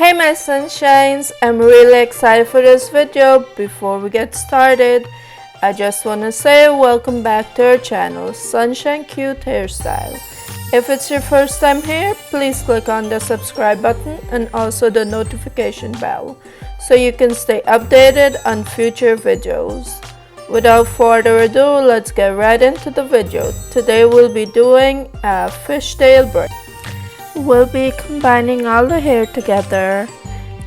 Hey my sunshines, I'm really excited for this video. Before we get started, I just want to say welcome back to our channel, Sunshine Cute Hairstyles. If it's your first time here, please click on the subscribe button and also the notification bell so you can stay updated on future videos. Without further ado, let's get right into the video. Today we'll be doing a fishtail braid. We'll be combining all the hair together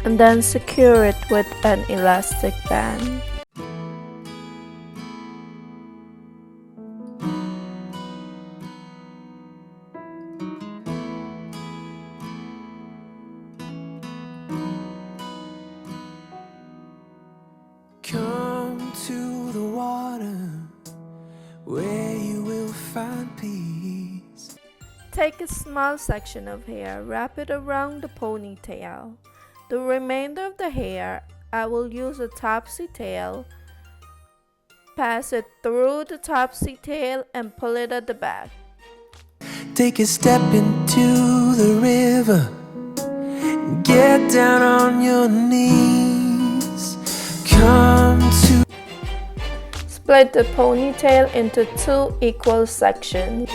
and then secure it with an elastic band. Come to the water where you will find peace. Take a small section of hair, wrap it around the ponytail. The remainder of the hair, I will use a topsy tail. Pass it through the topsy tail and pull it at the back. Take a step into the river. Get down on your knees. Come to. Split the ponytail into 2 equal sections.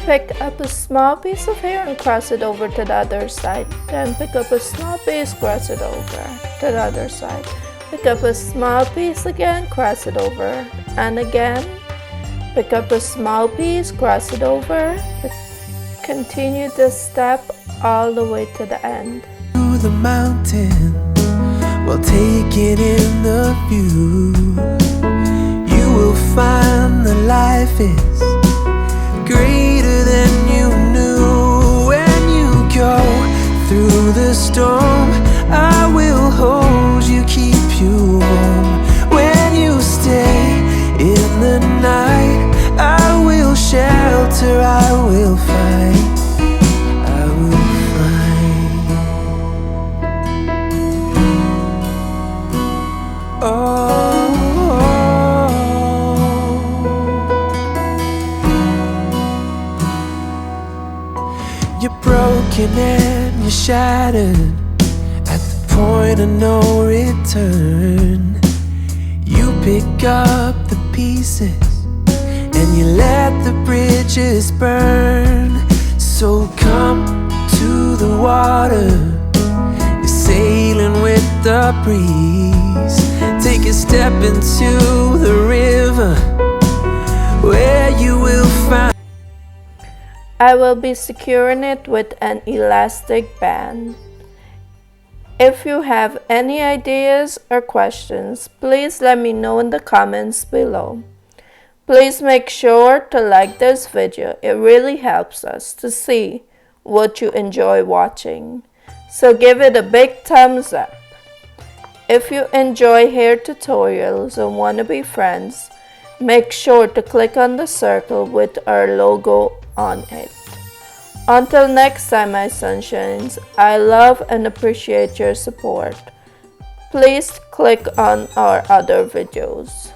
Pick up a small piece of hair and cross it over to the other side. Then pick up a small piece, cross it over to the other side. Pick up a small piece again, cross it over. And again, pick up a small piece, cross it over. Continue this step all the way to the end. To the mountain while taking in the view. You will find that life is greater than you knew. When you go through the storm, I will hold you, keep you warm. When you stay in the night, I will shelter, I will fight, I will fight. Oh. You're broken and you're shattered at the point of no return. You pick up the pieces and you let the bridges burn. So come to the water, you're sailing with the breeze. Take a step into the river where you will find. I will be securing it with an elastic band. If you have any ideas or questions, please let me know in the comments below. Please make sure to like this video. It really helps us to see what you enjoy watching. So give it a big thumbs up. If you enjoy hair tutorials and want to be friends, make sure to click on the circle with our logo on it. Until next time, my sunshines, I love and appreciate your support. Please click on our other videos.